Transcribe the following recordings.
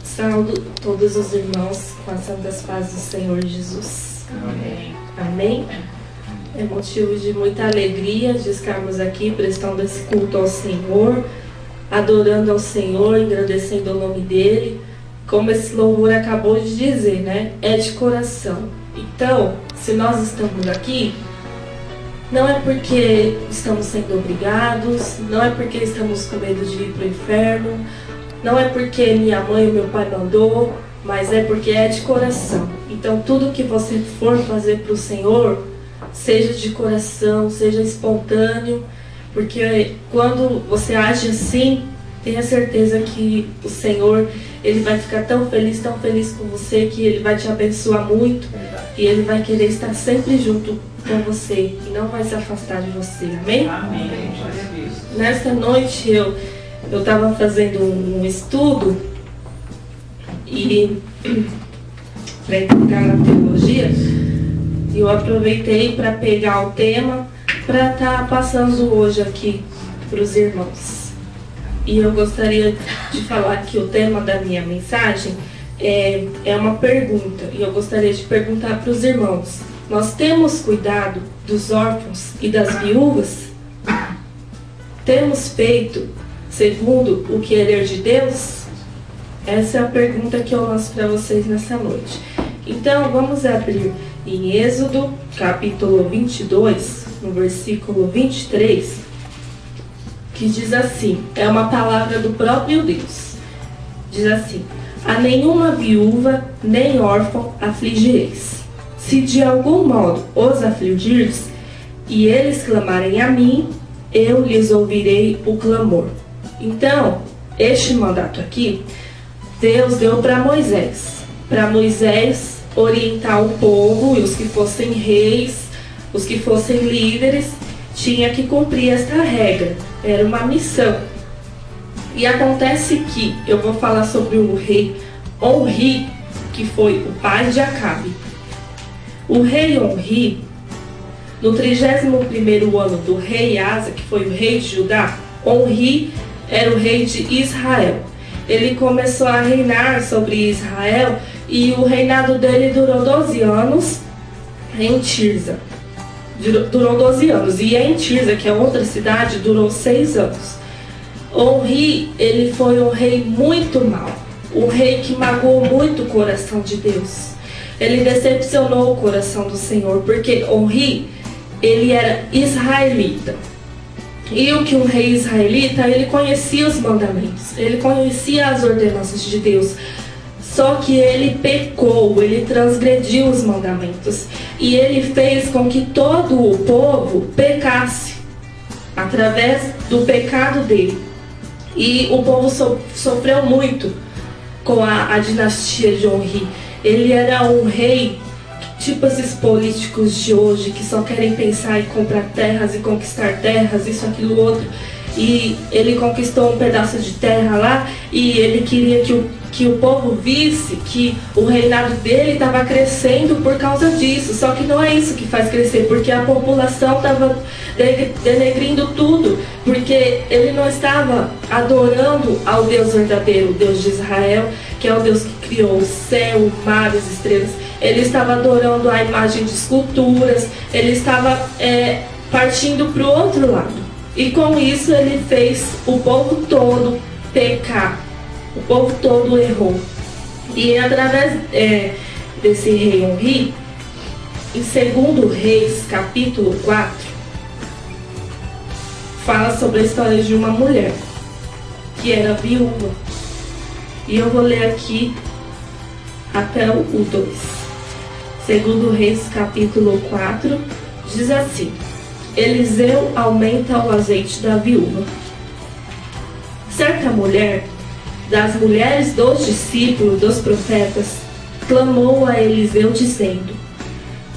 Saúdo todos os irmãos com as santas pazes do Senhor Jesus. Amém. Amém? É motivo de muita alegria de estarmos aqui prestando esse culto ao Senhor, adorando ao Senhor, agradecendo o nome dEle. Como esse louvor acabou de dizer, né? É de coração. Então, se nós estamos aqui, não é porque estamos sendo obrigados, não é porque estamos com medo de ir para o inferno, não é porque minha mãe ou meu pai mandou, mas é porque é de coração. Então, tudo que você for fazer para o Senhor, seja de coração, seja espontâneo, porque quando você age assim, tenha certeza que o Senhor, Ele vai ficar tão feliz com você, que Ele vai te abençoar muito. E Ele vai querer estar sempre junto com você e não vai se afastar de você. Amém? Amém. Nesta noite eu estava fazendo um estudo e para entrar na teologia, e eu aproveitei para pegar o tema para estar passando hoje aqui para os irmãos. E eu gostaria de falar que o tema da minha mensagem é uma pergunta, e eu gostaria de perguntar para os irmãos: nós temos cuidado dos órfãos e das viúvas? Temos feito segundo o querer de Deus? Essa é a pergunta que eu lanço para vocês nessa noite. Então vamos abrir em Êxodo capítulo 22, no versículo 23, que diz assim, é uma palavra do próprio Deus. Diz assim: a nenhuma viúva nem órfão afligireis. Se de algum modo os afligirdes, e eles clamarem a mim, eu lhes ouvirei o clamor. Então, este mandato aqui, Deus deu para Moisés orientar o povo, e os que fossem reis, os que fossem líderes, tinha que cumprir esta regra. Era uma missão. E acontece que eu vou falar sobre o rei Onri, que foi o pai de Acabe. O rei Onri, no 31º ano do rei Asa, que foi o rei de Judá, Onri era o rei de Israel. Ele começou a reinar sobre Israel e o reinado dele durou 12 anos em Tirza. Durou 12 anos. E em Tirza, que é outra cidade, durou 6 anos. Onri, ele foi um rei muito mau. Um rei que magoou muito o coração de Deus. Ele decepcionou o coração do Senhor, porque Onri, ele era israelita. E o que um rei israelita, ele conhecia os mandamentos, ele conhecia as ordenanças de Deus. Só que ele pecou, ele transgrediu os mandamentos. E ele fez com que todo o povo pecasse, através do pecado dele. E o povo sofreu muito com a dinastia de Onri. Ele era um rei, tipo esses políticos de hoje, que só querem pensar em comprar terras e conquistar terras, isso, aquilo, outro. E ele conquistou um pedaço de terra lá, e ele queria que o povo visse que o reinado dele estava crescendo por causa disso. Só que não é isso que faz crescer, porque a população estava denegrindo tudo, porque ele não estava adorando ao Deus verdadeiro, o Deus de Israel, que é o Deus que criou o céu, o mar, as estrelas. Ele estava adorando a imagem de esculturas, ele estava partindo para o outro lado. E com isso ele fez o povo todo pecar. O povo todo errou. E através desse rei Onri, em 2 Reis, capítulo 4, fala sobre a história de uma mulher que era viúva. E eu vou ler aqui até o 2. 2 Reis, capítulo 4, diz assim: Eliseu aumenta o azeite da viúva. Certa mulher, das mulheres dos discípulos dos profetas, clamou a Eliseu dizendo: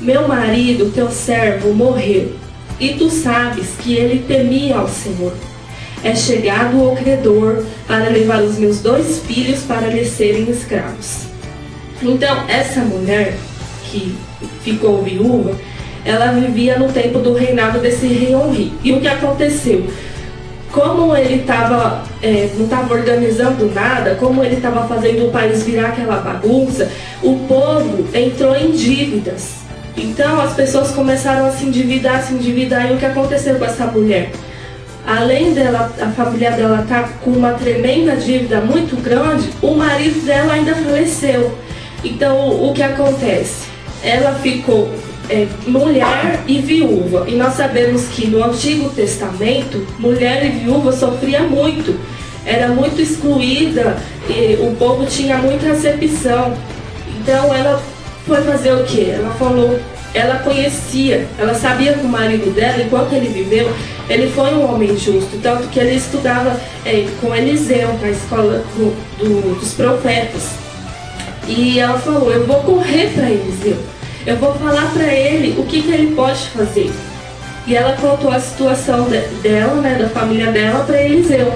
Meu marido, teu servo, morreu, e tu sabes que ele temia ao Senhor. É chegado o credor para levar os meus 2 filhos para lhe serem escravos. Então, essa mulher que ficou viúva, ela vivia no tempo do reinado desse rei Onri. E o que aconteceu? como ele tava, não estava organizando nada, como ele estava fazendo o país virar aquela bagunça, o povo entrou em dívidas. Então as pessoas começaram a se endividar, e o que aconteceu com essa mulher? Além dela, a família dela estar com uma tremenda dívida muito grande, o marido dela ainda faleceu. Então o que acontece? Ela ficou mulher e viúva. E nós sabemos que no Antigo Testamento, mulher e viúva sofria muito. Era muito excluída, e o povo tinha muita acepção. Então ela foi fazer o quê? Ela falou, ela conhecia, ela sabia que o marido dela, enquanto ele viveu, ele foi um homem justo. Tanto que ele estudava com Eliseu, na escola dos profetas. E ela falou, eu vou correr para Eliseu. Eu vou falar para ele o que ele pode fazer. E ela contou a situação dela, né, da família dela, para Eliseu.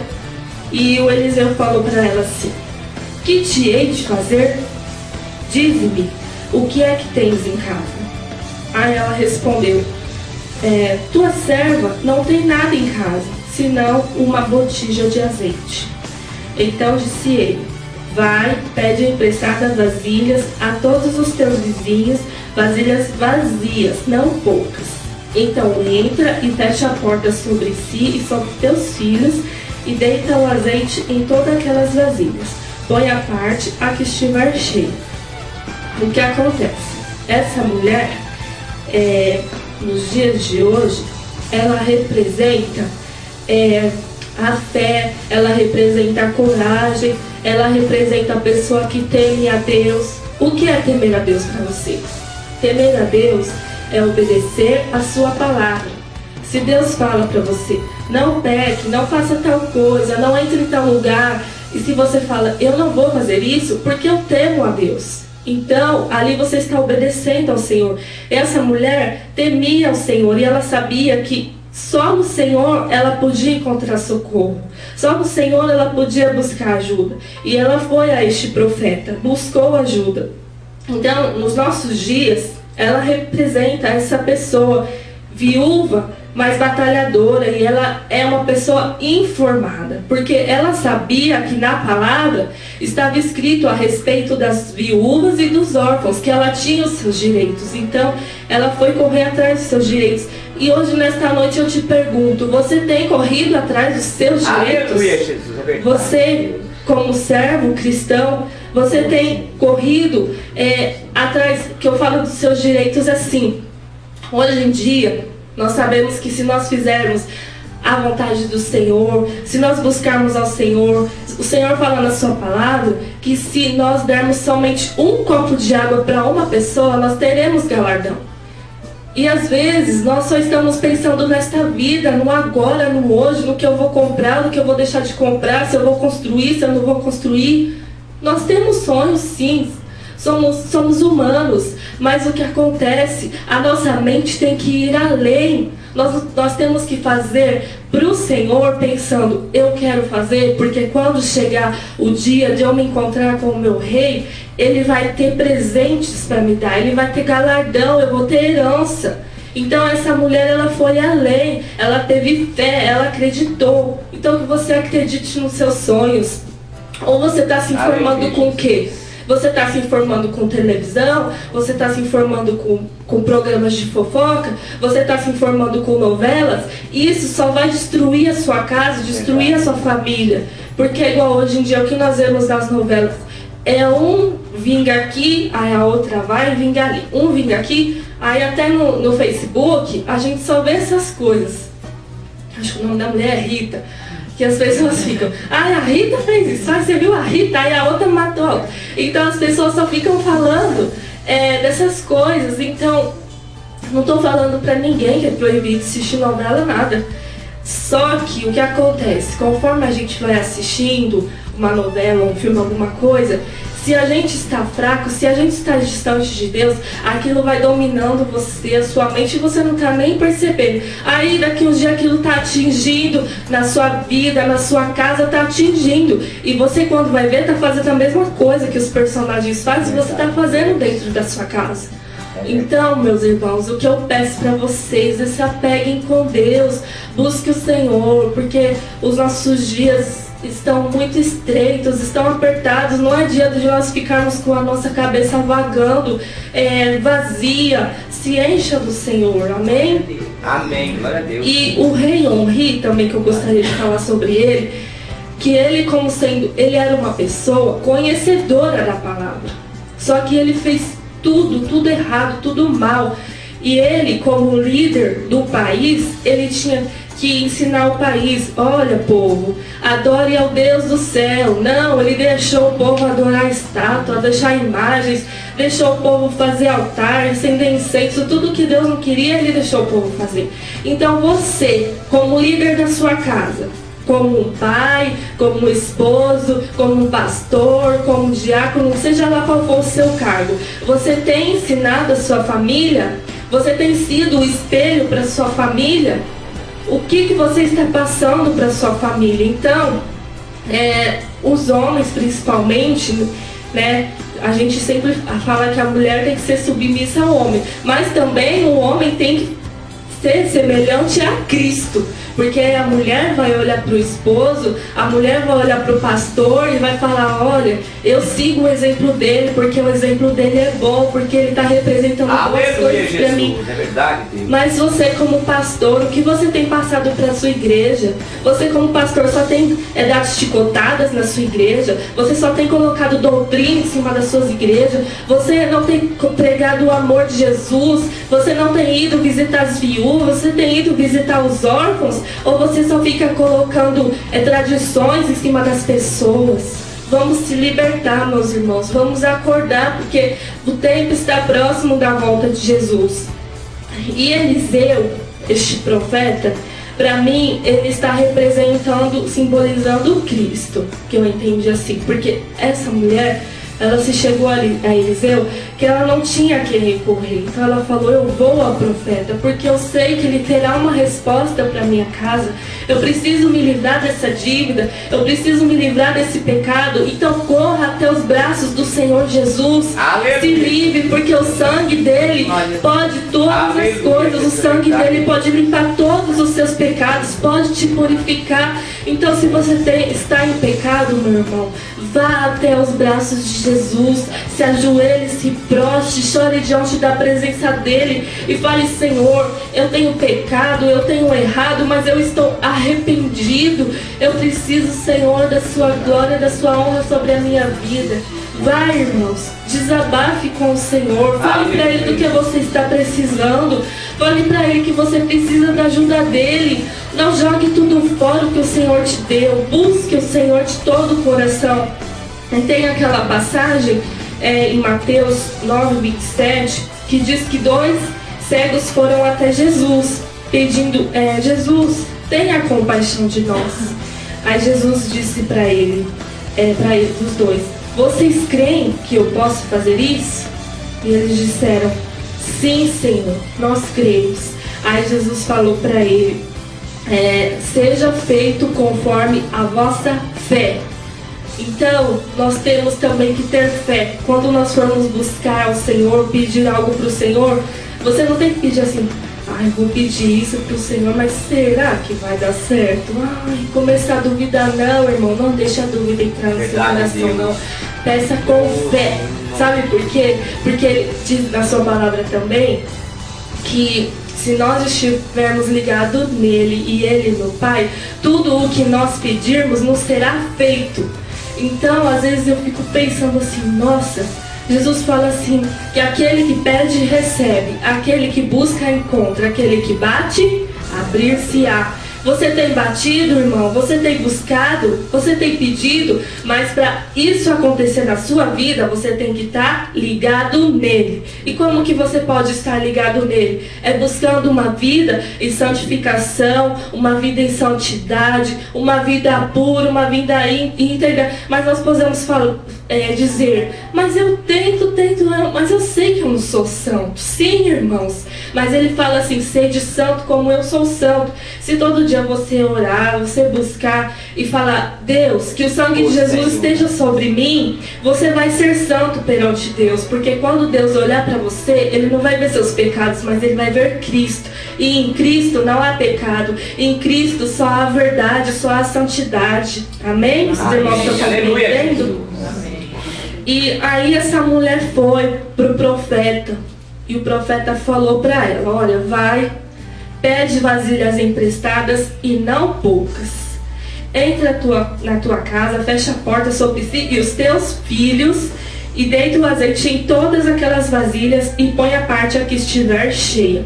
E o Eliseu falou para ela assim, que te hei de fazer? Dize-me, o que é que tens em casa? Aí ela respondeu, tua serva não tem nada em casa, senão uma botija de azeite. Então disse ele, vai, pede emprestadas vasilhas a todos os teus vizinhos, vasilhas vazias, não poucas. Então entra e fecha a porta sobre si e sobre teus filhos, e deita o azeite em todas aquelas vasilhas. Põe à parte a que estiver cheia. O que acontece? Essa mulher, nos dias de hoje, ela representa a fé, ela representa a coragem, ela representa a pessoa que teme a Deus. O que é temer a Deus para você? Temer a Deus é obedecer a sua palavra. Se Deus fala para você, não peque, não faça tal coisa, não entre em tal lugar, e se você fala, eu não vou fazer isso porque eu temo a Deus, então ali você está obedecendo ao Senhor. Essa mulher temia ao Senhor e ela sabia que só no Senhor ela podia encontrar socorro. Só no Senhor ela podia buscar ajuda. E ela foi a este profeta, buscou ajuda. Então, nos nossos dias, ela representa essa pessoa viúva, mas batalhadora, e ela é uma pessoa informada, porque ela sabia que na palavra estava escrito a respeito das viúvas e dos órfãos, que ela tinha os seus direitos. Então ela foi correr atrás dos seus direitos. E hoje, nesta noite, eu te pergunto, você tem corrido atrás dos seus direitos? Aleluia, Jesus. Você, como servo cristão, você tem corrido atrás, que eu falo dos seus direitos assim. Hoje em dia, nós sabemos que se nós fizermos a vontade do Senhor, se nós buscarmos ao Senhor, o Senhor fala na sua palavra que se nós dermos somente um copo de água para uma pessoa, nós teremos galardão. E às vezes nós só estamos pensando nesta vida, no agora, no hoje, no que eu vou comprar, no que eu vou deixar de comprar, se eu vou construir, se eu não vou construir. Nós temos sonhos, sim. Somos humanos, mas o que acontece? A nossa mente tem que ir além. Nós temos que fazer para o Senhor pensando, eu quero fazer, porque quando chegar o dia de eu me encontrar com o meu rei, ele vai ter presentes para me dar, ele vai ter galardão, eu vou ter herança. Então essa mulher, ela foi além, ela teve fé, ela acreditou. Então que você acredite nos seus sonhos. Ou você está se informando com o quê? Você está se informando com televisão, você está se informando com programas de fofoca, você está se informando com novelas. Isso só vai destruir a sua casa, destruir a sua família. Porque é igual hoje em dia o que nós vemos nas novelas. É um vinga aqui, aí a outra vai vinga ali. Um vinga aqui, aí até no Facebook a gente só vê essas coisas. Acho que o nome da mulher é Rita. Que as pessoas ficam, a Rita fez isso, você viu a Rita, aí a outra matou a outra. Então as pessoas só ficam falando dessas coisas. Então, não estou falando para ninguém que é proibido assistir novela, nada. Só que o que acontece, conforme a gente vai assistindo uma novela, um filme, alguma coisa, se a gente está fraco, se a gente está distante de Deus, aquilo vai dominando você, a sua mente, e você não está nem percebendo. Aí daqui uns dias aquilo está atingindo na sua vida, na sua casa, está atingindo. E você, quando vai ver, está fazendo a mesma coisa que os personagens fazem, e você está fazendo dentro da sua casa. Então, meus irmãos, o que eu peço para vocês é se apeguem com Deus, busque o Senhor, porque os nossos dias estão muito estreitos, estão apertados. Não adianta de nós ficarmos com a nossa cabeça vagando, vazia. Se encha do Senhor, amém? Amém, glória a Deus. E o rei Omri também, que eu gostaria de falar sobre ele, que ele, como sendo, ele era uma pessoa conhecedora da palavra, só que ele fez tudo errado, tudo mal. E ele, como líder do país, ele tinha que ensinar o país: olha, povo, adore ao Deus do céu. Não, ele deixou o povo adorar estátua, deixar imagens, deixou o povo fazer altar, acender incenso, tudo que Deus não queria, ele deixou o povo fazer. Então você, como líder da sua casa, como um pai, como um esposo, como um pastor, como um diácono, seja lá qual for o seu cargo, você tem ensinado a sua família? Você tem sido o espelho para a sua família? O que você está passando para a sua família? Então, os homens principalmente, né? A gente sempre fala que a mulher tem que ser submissa ao homem, mas também o homem tem que ser semelhante a Cristo, porque a mulher vai olhar para o esposo, a mulher vai olhar para o pastor e vai falar: olha, eu sigo o exemplo dele, porque o exemplo dele é bom, porque ele está representando boas coisas para mim. É verdade, Deus. Mas você, como pastor, o que você tem passado para a sua igreja? Você, como pastor, só tem dado chicotadas na sua igreja? Você só tem colocado doutrina em cima das suas igrejas? Você não tem pregado o amor de Jesus? Você não tem ido visitar as viúvas? Você tem ido visitar os órfãos? Ou você só fica colocando tradições em cima das pessoas? Vamos se libertar, meus irmãos. Vamos acordar, porque o tempo está próximo da volta de Jesus. E Eliseu, este profeta, para mim, ele está representando, simbolizando o Cristo, que eu entendi assim. Porque essa mulher, ela se chegou a Eliseu, que ela não tinha a quem recorrer. Então ela falou: eu vou ao profeta, porque eu sei que ele terá uma resposta para minha casa. Eu preciso me livrar dessa dívida, eu preciso me livrar desse pecado. Então corra até os braços do Senhor Jesus. Aleluia. Se livre, porque o sangue dele pode todas as coisas. O sangue dele pode limpar todos os seus pecados, pode te purificar. Então, se você está em pecado, meu irmão, vá até os braços de Jesus, se ajoelhe, se prostre, chore diante da presença dele e fale: Senhor, eu tenho pecado, eu tenho errado, mas eu estou arrependido. Eu preciso, Senhor, da sua glória, da sua honra sobre a minha vida. Vai, irmãos, desabafe com o Senhor. Fale para ele do que você está precisando. Fale para ele que você precisa da ajuda dele. Não jogue tudo fora o que o Senhor te deu. Busque o Senhor de todo o coração. E tem aquela passagem em Mateus 9:27, que diz que 2 cegos foram até Jesus, pedindo: Jesus, tenha compaixão de nós. Aí Jesus disse para eles, os dois: vocês creem que eu posso fazer isso? E eles disseram: sim, Senhor, nós cremos. Aí Jesus falou para ele: seja feito conforme a vossa fé. Então, nós temos também que ter fé. Quando nós formos buscar ao Senhor, pedir algo para o Senhor, você não tem que pedir assim: ai, vou pedir isso para o Senhor, mas será que vai dar certo? Ai, começar a duvidar. Não, irmão, não deixa a dúvida entrar no seu coração, não. Peça com fé. Sabe por quê? Porque ele diz na sua palavra também que se nós estivermos ligados nele e ele no Pai, tudo o que nós pedirmos nos será feito. Então, às vezes eu fico pensando assim: nossa, Jesus fala assim, que aquele que pede, recebe, aquele que busca, encontra, aquele que bate, abrir-se-á. Você tem batido, irmão? Você tem buscado? Você tem pedido? Mas para isso acontecer na sua vida, você tem que estar ligado nele. E como que você pode estar ligado nele? É buscando uma vida em santificação, uma vida em santidade, uma vida pura, uma vida íntegra. Mas nós podemos dizer: mas eu tento, mas eu sei que eu não sou santo. Sim, irmãos. Mas ele fala assim: sede santo como eu sou santo. Se todo dia você orar, você buscar e falar, Deus, que o sangue de Jesus esteja sobre mim, você vai ser santo perante Deus. Porque quando Deus olhar para você, Ele não vai ver seus pecados, mas Ele vai ver Cristo. E em Cristo não há pecado. Em Cristo só há verdade, só há santidade. Amém? Os irmãos estão compreendendo? E aí essa mulher foi pro profeta. E o profeta falou para ela, olha, vai, pede vasilhas emprestadas e não poucas. Entra na tua casa, fecha a porta sobre si e os teus filhos, e deita o azeite em todas aquelas vasilhas e põe a parte a que estiver cheia.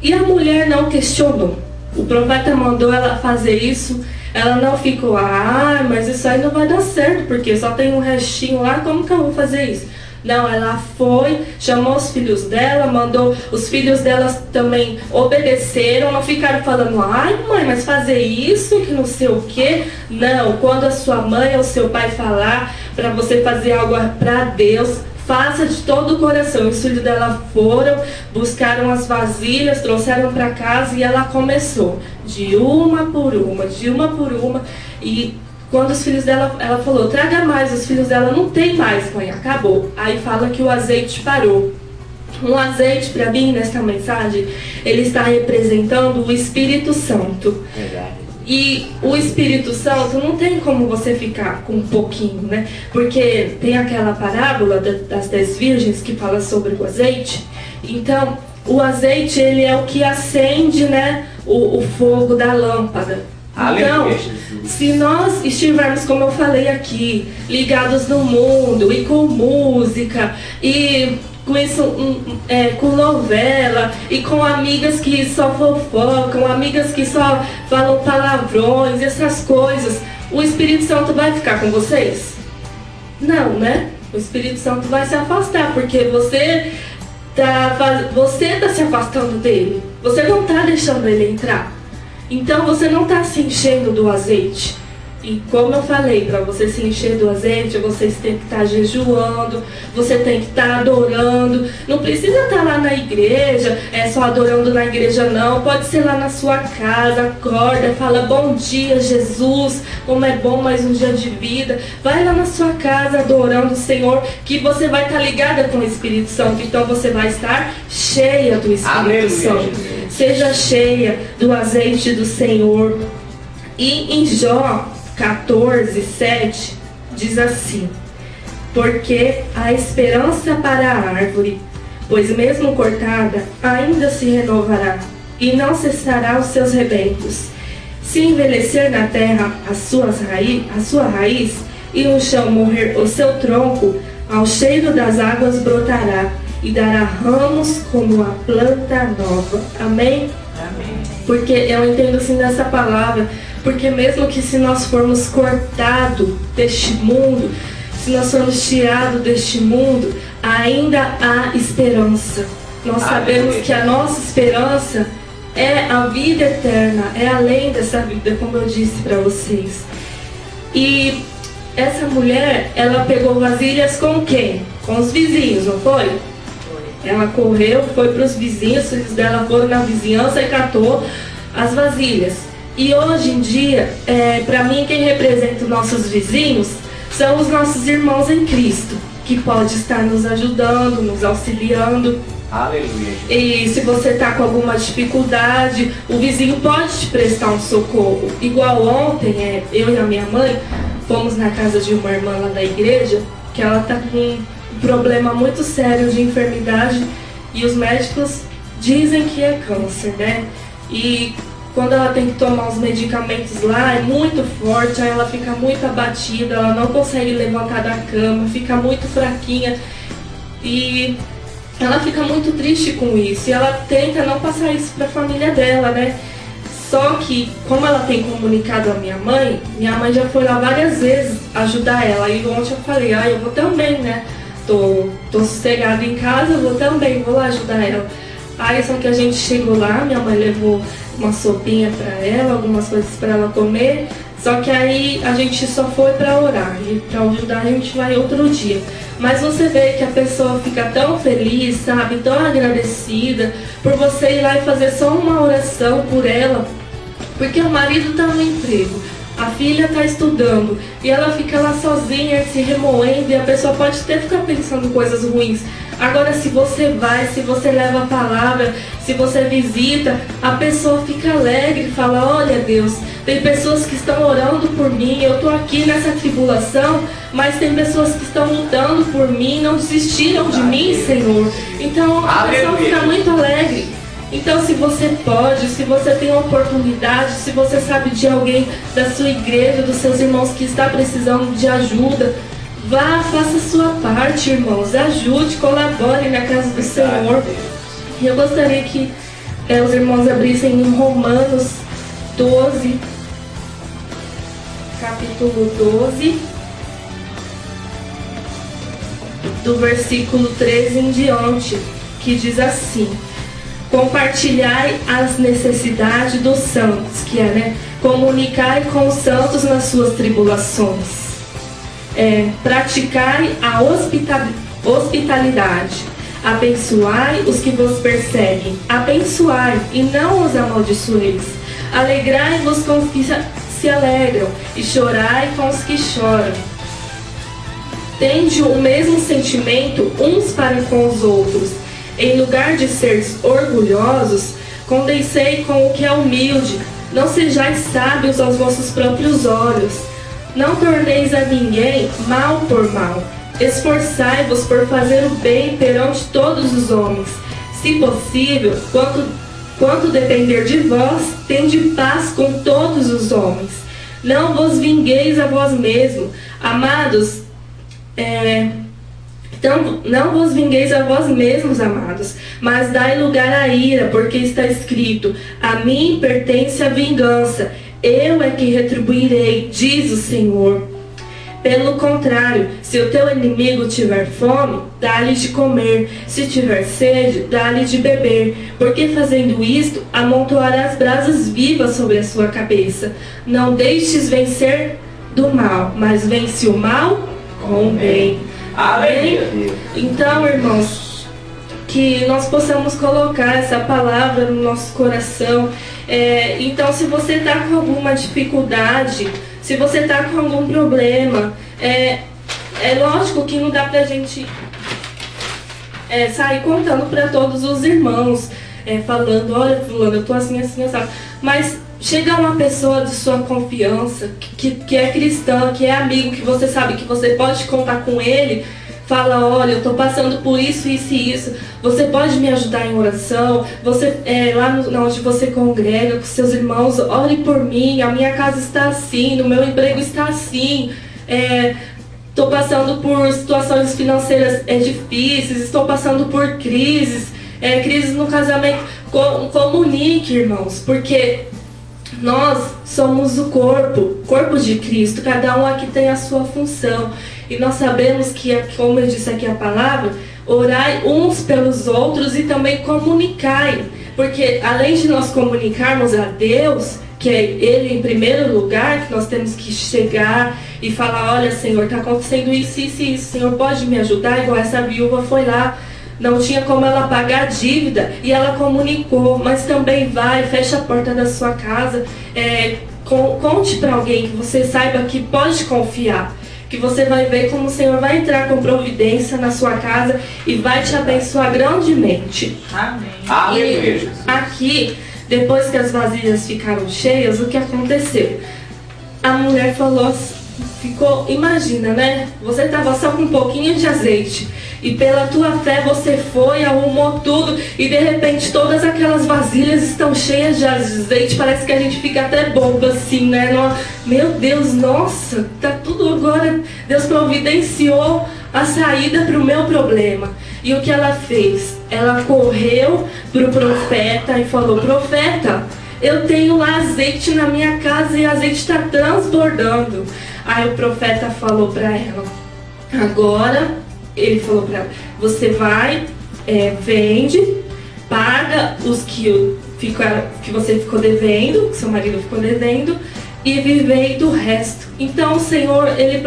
E a mulher não questionou. O profeta mandou ela fazer isso. Ela não ficou, mas isso aí não vai dar certo, porque só tem um restinho lá, como que eu vou fazer isso? Não, ela foi, chamou os filhos dela, mandou, os filhos delas também obedeceram, não ficaram falando, ai mãe, mas fazer isso, que não sei o quê. Não, quando a sua mãe ou seu pai falar para você fazer algo para Deus, faça de todo o coração. Os filhos dela foram, buscaram as vasilhas, trouxeram para casa e ela começou de uma por uma, e quando os filhos dela, ela falou, traga mais, os filhos dela, não tem mais, mãe, acabou. Aí fala que o azeite parou. Um azeite, para mim, nesta mensagem, ele está representando o Espírito Santo. Verdade. E o Espírito Santo não tem como você ficar com um pouquinho, né? Porque tem aquela parábola das 10 virgens que fala sobre o azeite. Então, o azeite, ele é o que acende, né, o fogo da lâmpada. Então, se nós estivermos, como eu falei aqui, ligados no mundo e com música e com isso, com novela e com amigas que só fofocam, amigas que só falam palavrões, essas coisas, o Espírito Santo vai ficar com vocês? Não, né? O Espírito Santo vai se afastar, porque você tá se afastando dele. Você não está deixando ele entrar. Então você não está se enchendo do azeite. E como eu falei, para você se encher do azeite, vocês têm que estar jejuando, você tem que estar adorando. Não precisa estar lá na igreja, só adorando na igreja não. Pode ser lá na sua casa, acorda, fala bom dia Jesus, como é bom mais um dia de vida. Vai lá na sua casa adorando o Senhor, que você vai estar ligada com o Espírito Santo. Então você vai estar cheia do Espírito Santo. Seja cheia do azeite do Senhor. E em Jó 14:7 diz assim: porque há esperança para a árvore, pois mesmo cortada ainda se renovará, e não cessará os seus rebentos. Se envelhecer na terra a sua raiz, e no chão morrer o seu tronco, ao cheiro das águas brotará, e dará ramos como a planta nova. Amém? Amém. Porque eu entendo assim nessa palavra, porque mesmo que se nós formos cortados deste mundo, se nós formos tirados deste mundo, ainda há esperança. Nós sabemos que a nossa esperança é a vida eterna, é além dessa vida, como eu disse para vocês. E essa mulher, ela pegou vasilhas com quem? Com os vizinhos, não foi? Ela correu, foi para os vizinhos, os filhos dela foram na vizinhança e catou as vasilhas. E hoje em dia, para mim, quem representa os nossos vizinhos são os nossos irmãos em Cristo, que pode estar nos ajudando, nos auxiliando. Aleluia. E se você está com alguma dificuldade, o vizinho pode te prestar um socorro. Igual ontem, eu e a minha mãe fomos na casa de uma irmã lá da igreja, que ela está com um problema muito sério de enfermidade, e os médicos dizem que é câncer, né? E quando ela tem que tomar os medicamentos lá, é muito forte, aí ela fica muito abatida, ela não consegue levantar da cama, fica muito fraquinha e ela fica muito triste com isso. E ela tenta não passar isso para a família dela, né? Só que, como ela tem comunicado a minha mãe já foi lá várias vezes ajudar ela. E ontem eu falei, eu vou também, né? Tô sossegada em casa, eu vou lá ajudar ela. Aí só que a gente chegou lá, minha mãe levou uma sopinha para ela, algumas coisas para ela comer. Só que aí a gente só foi para orar, e para ajudar a gente vai outro dia. Mas você vê que a pessoa fica tão feliz, sabe, tão agradecida por você ir lá e fazer só uma oração por ela, Porque o marido está no emprego, a filha está estudando e ela fica lá sozinha se remoendo, e a pessoa pode até ficar pensando coisas ruins. Agora, se você vai, se você leva a palavra, se você visita, a pessoa fica alegre e fala: olha, Deus, tem pessoas que estão orando por mim, eu estou aqui nessa tribulação, mas tem pessoas que estão lutando por mim, não desistiram de mim, Senhor. Então a pessoa fica muito alegre. Então, se você pode, se você tem a oportunidade, se você sabe de alguém da sua igreja, dos seus irmãos que está precisando de ajuda, vá, faça a sua parte, irmãos. Ajude, colabore na casa do Senhor. E eu gostaria que os irmãos abrissem em Romanos 12, capítulo 12, do versículo 13 em diante, que diz assim: compartilhai as necessidades dos santos, que é, comunicai com os santos nas suas tribulações. Praticai a hospitalidade, abençoai os que vos perseguem, abençoai e não os amaldiçoeis, alegrai-vos com os que se alegram e chorai com os que choram. Tende o mesmo sentimento uns para com os outros. Em lugar de seres orgulhosos, condescei com o que é humilde. Não sejais sábios aos vossos próprios olhos. Não torneis a ninguém mal por mal. Esforçai-vos por fazer o bem perante todos os homens. Se possível, quanto depender de vós, tende paz com todos os homens. Não vos vingueis a vós mesmos, amados. Então, não vos vingueis a vós mesmos, amados, mas dai lugar à ira, porque está escrito: a mim pertence a vingança, eu é que retribuirei, diz o Senhor. Pelo contrário, se o teu inimigo tiver fome, dá-lhe de comer, se tiver sede, dá-lhe de beber, porque fazendo isto, amontoarás brasas vivas sobre a sua cabeça. Não deixes vencer do mal, mas vence o mal com o bem. Amém? Então, irmãos, que nós possamos colocar essa palavra no nosso coração. Então, se você está com alguma dificuldade, se você está com algum problema, é lógico que não dá pra gente sair contando para todos os irmãos, falando: olha, fulano, eu tô assim, assim, assim. Mas chega uma pessoa de sua confiança, que é cristã, que é amigo, que você sabe que você pode contar com ele. Fala: olha, eu estou passando por isso, isso e isso. Você pode me ajudar em oração? Você, lá onde você congrega com seus irmãos, ore por mim. A minha casa está assim, no meu emprego está assim. Estou passando por situações financeiras difíceis, estou passando por crises, crises no casamento. Comunique, irmãos, porque nós somos o corpo de Cristo, cada um aqui tem a sua função. E nós sabemos que, como eu disse aqui a palavra, orai uns pelos outros e também comunicai. Porque além de nós comunicarmos a Deus, que é Ele em primeiro lugar, que nós temos que chegar e falar: olha, Senhor, está acontecendo isso, isso e isso, Senhor, pode me ajudar? Igual essa viúva foi lá, não tinha como ela pagar a dívida e ela comunicou. Mas também vai, fecha a porta da sua casa, conte para alguém que você saiba que pode confiar, que você vai ver como o Senhor vai entrar com providência na sua casa e vai te abençoar grandemente. Amém. E aqui, depois que as vasilhas ficaram cheias, o que aconteceu? A mulher falou, imagina, né? Você estava só com um pouquinho de azeite e pela tua fé você foi, arrumou tudo e de repente todas aquelas vasilhas estão cheias de azeite. Parece que a gente fica até bobo assim, né? Meu Deus, nossa, tá tudo agora. Deus providenciou a saída para o meu problema. E o que ela fez? Ela correu para o profeta e falou: profeta, eu tenho lá azeite na minha casa e o azeite está transbordando. Aí o profeta falou para ela: agora, ele falou para ela, você vai, vende, paga os que você ficou devendo, que seu marido ficou devendo, e vivei do resto. Então o Senhor, Ele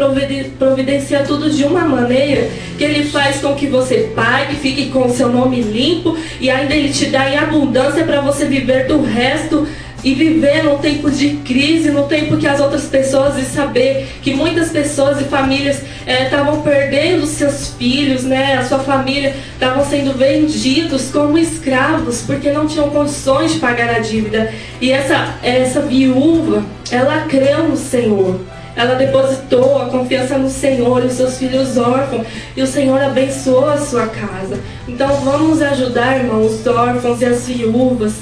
providencia tudo de uma maneira que Ele faz com que você pague, fique com o seu nome limpo, e ainda Ele te dá em abundância para você viver do resto e viver num tempo de crise, num tempo que as outras pessoas, e saber que muitas pessoas e famílias estavam perdendo seus filhos, né? A sua família estavam sendo vendidos como escravos porque não tinham condições de pagar a dívida. E essa viúva, ela creu no Senhor. Ela depositou a confiança no Senhor e os seus filhos órfãos. E o Senhor abençoou a sua casa. Então vamos ajudar, irmãos, os órfãos e as viúvas.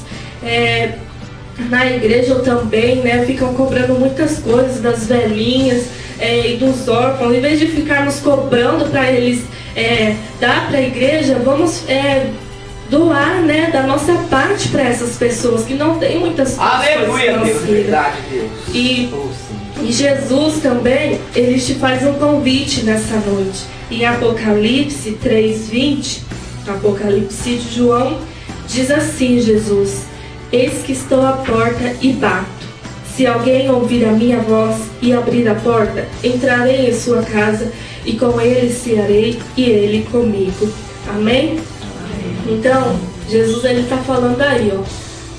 Na igreja também, né? Ficam cobrando muitas coisas das velhinhas e dos órfãos. Em vez de ficarmos cobrando para eles dar para a igreja, vamos doar, né, da nossa parte para essas pessoas que não têm muitas coisas. Aleluia, Deus, verdade, Deus. E Jesus também, ele te faz um convite nessa noite. Em Apocalipse 3:20, Apocalipse de João, diz assim: Jesus: eis que estou à porta e bato. Se alguém ouvir a minha voz e abrir a porta, entrarei em sua casa e com ele cearei e ele comigo. Amém? Então, Jesus, ele está falando aí, ó: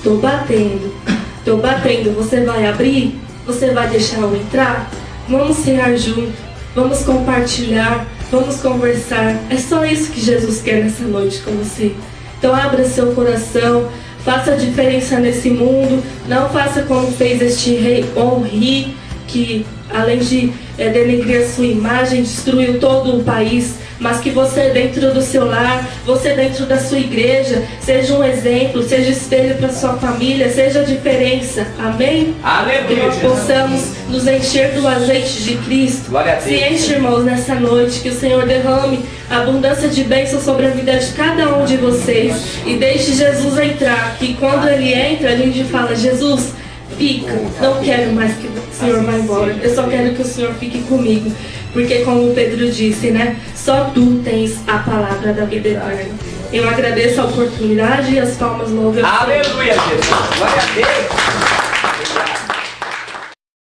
tô batendo, você vai abrir? Você vai deixar eu entrar? Vamos cear junto, vamos compartilhar, vamos conversar. É só isso que Jesus quer nessa noite com você. Então abra seu coração, faça a diferença nesse mundo. Não faça como fez este rei Henri, que além de denegrir a sua imagem, destruiu todo o país. Mas que você dentro do seu lar, você dentro da sua igreja, seja um exemplo, seja espelho para sua família, seja a diferença. Amém? Aleluia. Que nós possamos nos encher do azeite de Cristo. Glória a Deus. Se enche, irmãos, nessa noite, que o Senhor derrame abundância de bênção sobre a vida de cada um de vocês. E deixe Jesus entrar, que quando Ele entra, a gente fala: Jesus, fica, não quero mais que o Senhor vá embora, eu só quero que o Senhor fique comigo. Porque como o Pedro disse, né? Só tu tens a palavra da vida eterna. Eu agradeço a oportunidade e as palmas louvam. Aleluia, Jesus. Glória a Deus.